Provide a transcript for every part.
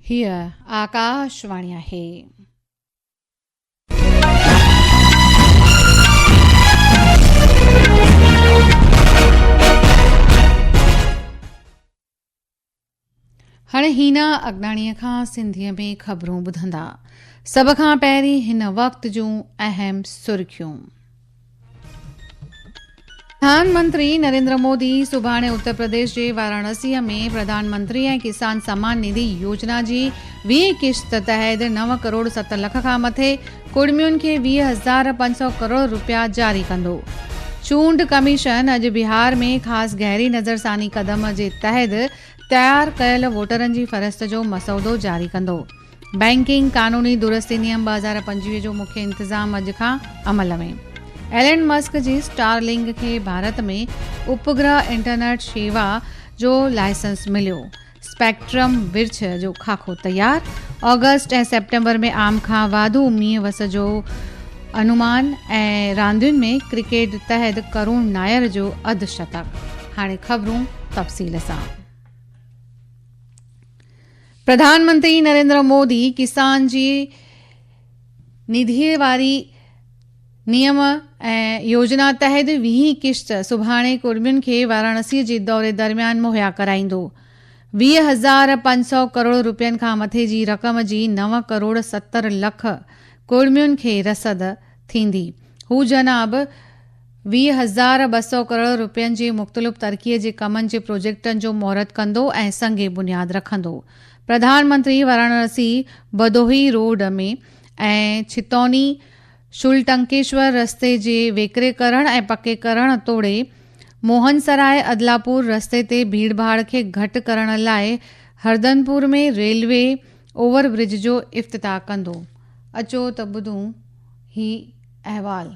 हीअ आकाशवाणी आहे। हाणे हीना अगनाणीअ खां सिंधीअ में ख़बरूं ॿुधंदा। सभ खां पहिरीं हिन वक़्त जूं अहम सुर्खियूं। प्रधानमंत्री नरेंद्र मोदी सुभाणे उत्तर प्रदेश जे वाराणसीअ में प्रधानमंत्री ऐं किसान सम्मान निधि योजना जी 20 किश्त तहत 9 करोड़ 7 लख खां मथे कुड़मियुनि खे 20,500 करोड़ रुपया जारी कंदो। चूंड कमीशन अॼु बिहार में ख़ासि गहरी नज़रसानी क़दम जे तहत तयार कयल वोटरनि जी फ़हरिस्त जो मसौदो जारी कंदो। बैंकिंग कानूनी दुरुस्ती नियम 2025 जो मुख्य इंतज़ाम अॼु खां अमल में। एलन मस्क जी स्टारलिंक खे भारत में उपग्रह इंटरनेट शेवा जो लाइसेंस मिलियो। स्पेक्ट्रम विर्छ जो खाको तयार। ऑगस्ट ऐं सेप्टेम्बर में आम खां वाधू मींहुं वस जो अनुमान ऐं रांदियुनि में क्रिकेट तहत करुण नायर जो अधशतक। हाणे ख़बरूं तफ़सील सां। प्रधानमंत्री नरेंद्र मोदी किसान जी निधि वारी नियम ऐं योजना तहत 20 किश्त सुभाणे कुड़मियुनि खे वाराणसी जे दौरे दरमियान मुहैया कराईंदो। 20,500 करोड़ रुपयनि खां मथे जी रक़म जी 9 करोड़ 70 लख कुड़मियुनि खे रसद थींदी। हू जनाब 20,200 करोड़ रुपयनि जे मुख़्तलिफ़ तरक़ीअ जे कमनि जे प्रोजेक्टनि जो महूरत कंदो ऐं संगे बुनियाद रखंदो। प्रधानमंत्री वाराणसी भदोही रोड में ऐं छितौनी शुलटंकेश्वर रस्ते जे वेकरेकरण ऐं पक्केकरण तोड़े मोहनसराय अदलापुर रस्ते ते भीड़भाड़ खे घटि करण लाइ हरदनपुर में रेलवे ओवरब्रिज जो इफ़्तिताह कंदो। अचो त ॿुधूं ही अहवाल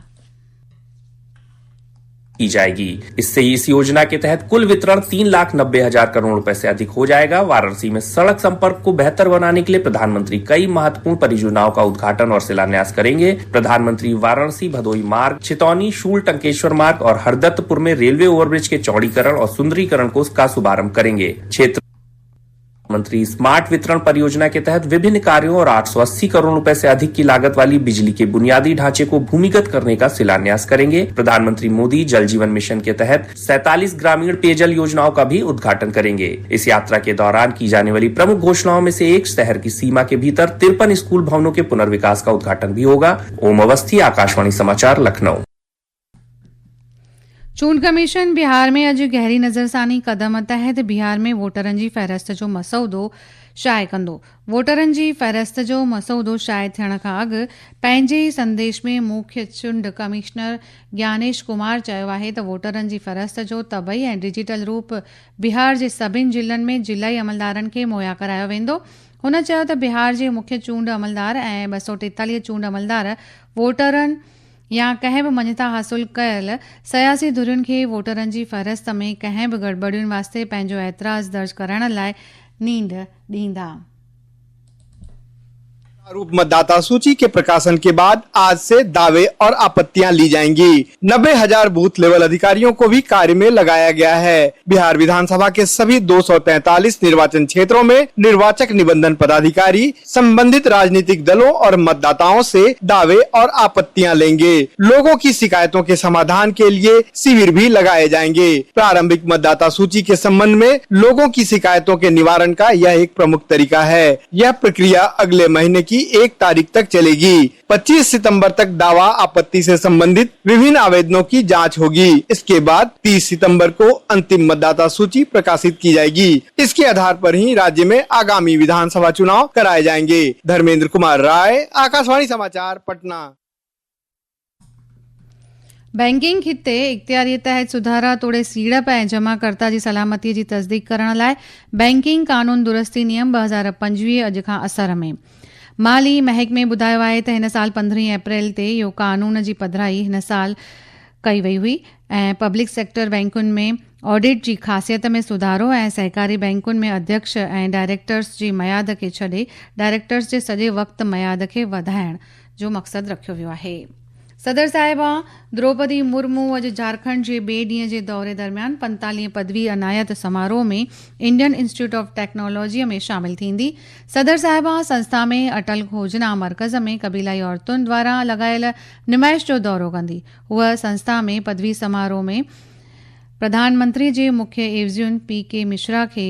की जाएगी। इससे इस योजना के तहत कुल वितरण 3,90,000 करोड़ रुपए से अधिक हो जाएगा। वाराणसी में सड़क संपर्क को बेहतर बनाने के लिए प्रधानमंत्री कई महत्वपूर्ण परियोजनाओं का उद्घाटन और शिलान्यास करेंगे। प्रधानमंत्री वाराणसी भदोही मार्ग, छितौनी शूल टंकेश्वर मार्ग और हरदत्तपुर में रेलवे ओवरब्रिज के चौड़ीकरण और सुंदरीकरण को उसका शुभारंभ करेंगे। क्षेत्र मंत्री स्मार्ट वितरण परियोजना के तहत विभिन्न कार्यों और 880 करोड़ रुपए से अधिक की लागत वाली बिजली के बुनियादी ढांचे को भूमिगत करने का शिलान्यास करेंगे। प्रधानमंत्री मोदी जल जीवन मिशन के तहत 47 ग्रामीण पेयजल योजनाओं का भी उद्घाटन करेंगे। इस यात्रा के दौरान की जाने वाली प्रमुख घोषणाओं में से एक शहर की सीमा के भीतर 53 स्कूल भवनों के पुनर्विकास का उद्घाटन भी होगा। ओम अवस्थी, आकाशवाणी समाचार, लखनऊ। चूंड कमीशन बिहार में अॼु गहरी नज़रसानी क़दम तहत बिहार में वोटरनि जी फ़हरिस्त जो मसौदो शाये कंदो। वोटरनि जी फ़हरिस्त जो मसौदो शाये थियण खां अॻु पंहिंजे संदेश में मुख्य चूंड कमिश्नर ज्ञानेश कुमार चयो आहे त वोटरनि जी फ़हरिस्त जो तबई ऐं डिजिटल रूप बिहार जे सभिनी ज़िलनि में ज़िलाई अमलदारनि खे मुहैया करायो वेंदो। हुन चयो त बिहार जे मुख्य चूंड अमलदार ऐं 243 चूंड अमलदार वोटरनि या कंहिं बि मञता हासिल कयल सयासी धुरियुनि खे वोटरनि जी फ़हरिस्त में कंहिं बि गड़बड़ियुनि वास्ते पंहिंजो एतिराज़ दर्ज करण लाइ नींड ॾींदा। रूप मतदाता सूची के प्रकाशन के बाद आज से दावे और आपत्तियां ली जाएंगी। 90,000 बूथ लेवल अधिकारियों को भी कार्य में लगाया गया है। बिहार विधानसभा के सभी 243 निर्वाचन क्षेत्रों में निर्वाचक निबंधन पदाधिकारी संबंधित राजनीतिक दलों और मतदाताओं से दावे और आपत्तियां लेंगे। लोगों की शिकायतों के समाधान के लिए शिविर भी लगाए जाएंगे। प्रारंभिक मतदाता सूची के संबंध में लोगों की शिकायतों के निवारण का यह एक प्रमुख तरीका है। यह प्रक्रिया अगले महीने की 1 तारीख तक चलेगी। 25 सितंबर तक दावा आपत्ति से संबंधित विभिन्न आवेदनों की जांच होगी। इसके बाद 30 सितंबर को अंतिम मतदाता सूची प्रकाशित की जाएगी। इसके आधार पर ही राज्य में आगामी विधानसभा चुनाव कराए जाएंगे। धर्मेंद्र कुमार राय, आकाशवाणी समाचार, पटना। बैंकिंग खिते इख़्तियारी तहत सुधारा तोड़े सीड़प ऐं जमाकर्ता जी सलामतीअ जी तस्दीक करण लाइ बैंकिंग कानून दुरुस्ती नियम 2025 अॼु खां असर में। माली महकमे ॿुधायो आहे त हिन साल 15 अप्रैल ते इहो कानून जी पधिराई हिन साल कई वई हुई ऐं पब्लिक सेक्टर बैंकुनि में ऑडिट जी ख़ासियत में सुधारो ऐं सहकारी बैंकुनि में अध्यक्ष ऐं डायरेक्टर्स जी मयाद खे छॾे डायरेक्टर्स जे सॼे वक़्त मयाद खे वधाइण जो मक़सदु रखियो वियो आहे। सदर साहिबा द्रौपदी मुर्मू अॼु झारखंड जे ॿिए ॾींहं जे दौरे दरमियान 45 पदवी अनायत समारोह में इंडियन इंस्टीट्यूट ऑफ टेक्नोलॉजीअ में शामिल थींदी। सदर साहिबा संस्था में अटल खोजना मर्कज़ में क़बीलाई औरतुनि द्वारा लॻायल नुमाइश जो दौरो कंदी। उहा संस्था में पदवी समारोह में प्रधानमंत्री जे मुख्य एवज़ियुनि PK मिश्रा खे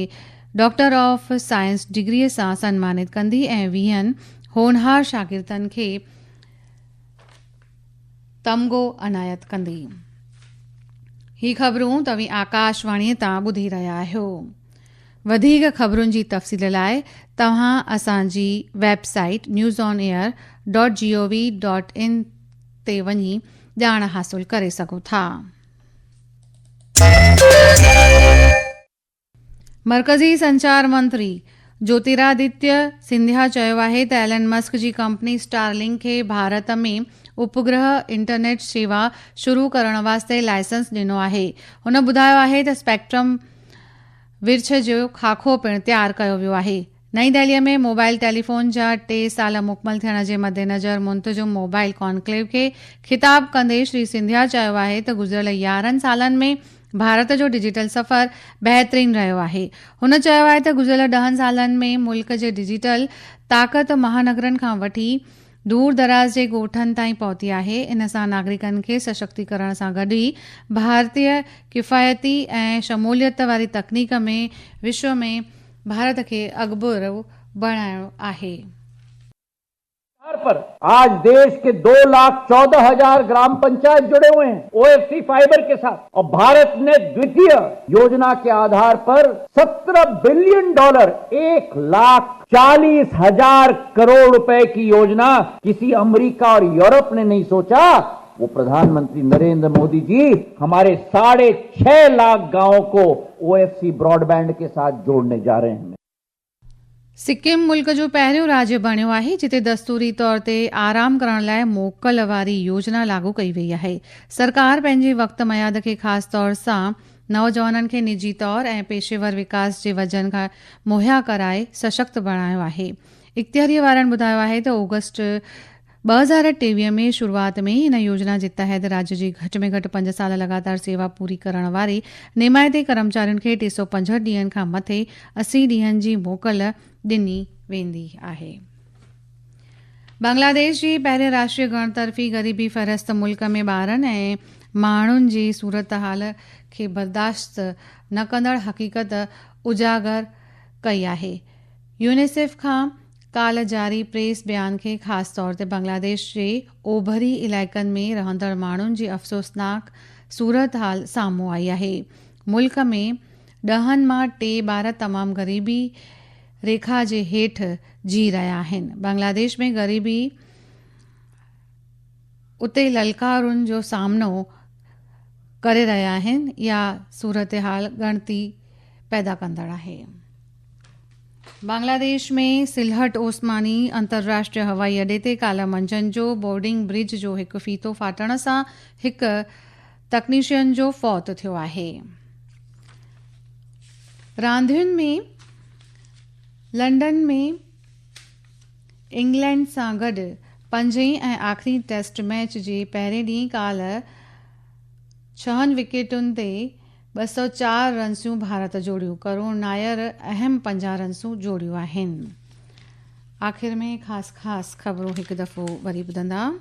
डॉक्टर ऑफ साइंस डिग्रीअ सां सन्मानित कंदी ऐं 20 होनहार शागिर्दनि खे तमगो अनायत कंदी। ही ख़बरूं तव्हीं आकाशवाणीअ तां ॿुधी रहिया आहियो। वधीक ख़बरुनि जी तफ़सील लाइ तव्हां असांजी वेबसाइट newsonair.gov.in ते वञी ॼाण हासिल करे सघो था। मर्कज़ी संचार मंत्री ज्योतिरादित्य सिंधिया चयो आहे त एलन मस्क जी कंपनी स्टारलिंक खे भारत में उपग्रह इंटरनेट शेवा शुरू करण वास्ते लाइसेंस ॾिनो आहे। हुन ॿुधायो आहे त स्पेक्ट्रम विर्छ जो खाको पिणु तयारु कयो वियो आहे। नई दिल्लीअ में मोबाइल टेलीफोन जा 3 साल मुकमल थियण जे मद्देनज़र मुंतज़िम मोबाइल कॉन्क्लेव खे ख़िताब कंदे श्री सिंधिया चयो आहे त गुज़िरियल 11 सालनि में भारत जो डिजिटल सफ़र बहितरीन रहियो आहे। हुन चयो आहे त गुज़िरियल 10 सालनि में मुल्क जे डिजिटल ताक़त महानगरनि खां वठी दूर दराज जे ॻोठनि ताईं पहुती आहे। इन सां नागरिकनि खे सशक्तिकरण सां गॾु ई भारतीय किफ़ायती ऐं शमूलियत वारी तकनीक में विश्व में भारत खे अॻुभरो बणाइणो आहे। पर आज देश के 2,14,000 ग्राम पंचायत जुड़े हुए हैं OFC फाइबर के साथ और भारत ने द्वितीय योजना के आधार पर $17 बिलियन 1,40,000 करोड़ रुपए की योजना किसी अमेरिका और यूरोप ने नहीं सोचा, वो प्रधानमंत्री नरेंद्र मोदी जी हमारे 6.5 लाख गांवों को OFC ब्रॉडबैंड के साथ जोड़ने जा रहे हैं। सिक्किम मुल्क जो पहिरियों राज्य बणियो आहे जिते दस्तूरी तौर ते आराम करण लाइ मोकल वारी योजना लागू कई वई आहे। सरकार पंहिंजे वक़्त मयाद खे ख़ासि तौर सां नौजवाननि खे निजी तौर ऐं पेशेवर विकास जे वजन खां मुहैया कराए सशक्त बणायो आहे। इख़्तियारीअ वारनि ॿुधायो आहे त अगस्त 2023 में शुरूआत में ही इन योजना जे तहत राज्य जी घटि में घटि 5 साल लगातार सेवा पूरी करण वारे नेमायती कर्मचारियुनि खे 365 ॾींहनि खां मथे 80 ॾींहनि जी मोकल ॾिनी वेंदी आहे। बांग्लादेश जी पहिरें राष्ट्रीय गणतर्फ़ी ग़रीबी फ़हरिस्त मुल्क में ॿारनि ऐं माण्हुनि जी सूरत हाल खे बर्दाश्त न कंदड़ हक़ीक़त उजागर कई आहे। यूनिसेफ खां काल्ह जारी प्रेस बयान खे ख़ासि तौर ते बांग्लादेश जे ओभरी इलाइक़नि में रहंदड़ माण्हुनि जी अफ़सोसनाक सूरत हाल साम्हूं आई आहे। मुल्क में 10 मां 3 ॿार तमामु ग़रीबी रेखा जे हेठि जी रहिया आहिनि। बांग्लादेश में ग़रीबी उते ललकारुनि जो सामनो करे रहिया आहिनि या सूरत हाल ॻणती पैदा कंदड़ आहे। बांग्लादेश में सिलहट ओस्मानी अंतर्राष्ट्रीय हवाई अॾे ते काल्ह मंझंदि जो बोर्डिंग ब्रिज जो हिकु फीतो फाटण सां हिकु तकनीशियन जो फौत थियो आहे। रांदियुनि में लंडन में इंग्लैंड सां गॾु 5 ऐं आख़िरी टेस्ट मैच जे पहिरें ॾींहुं काल्ह 6 विकेटुनि ते 204 रन्सूं भारत जोड़ियूं। करुण नायर अहम 50 रन्सूं जोड़ियूं आहिनि। आख़िर में ख़ासि ख़बरूं हिकु दफ़ो वरी ॿुधंदा।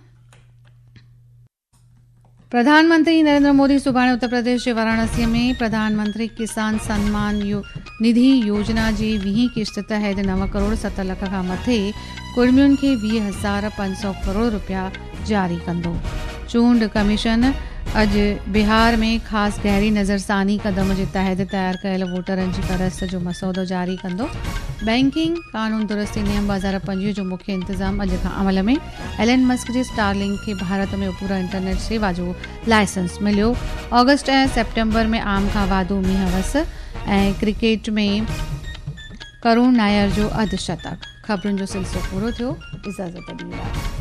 प्रधानमंत्री नरेंद्र मोदी सुभाणे उत्तर प्रदेश जे वाराणसी में प्रधानमंत्री किसान सम्मान निधि योजना जी 20 किश्त तहत 9 करोड़ 7 लख खां मथे कुर्मियुनि खे 20,500 करोड़ रुपया जारी कंदो। चूंड कमीशन अॼु बिहार में ख़ासि गहरी नज़रसानी क़दम जे तहत तयारु कयल वोटरनि जी फ़हरिस्त जो मसौदो जारी कंदो। बैंकिंग कानून दुरुस्ती नियम 2025 जो मुख्य इंतज़ाम अॼु खां अमल में। एलन मस्क जे स्टारलिंक खे भारत में उपग्रह इंटरनेट शेवा जो लाइसेंस मिलियो। ऑगस्ट ऐं सेप्टेम्बर में आम खां वाधू मींहुं वस ऐं क्रिकेट में करुण नायर जो अधशतक। ख़बरुनि जो सिलसिलो पूरो थियो। इजाज़त ॾींदा।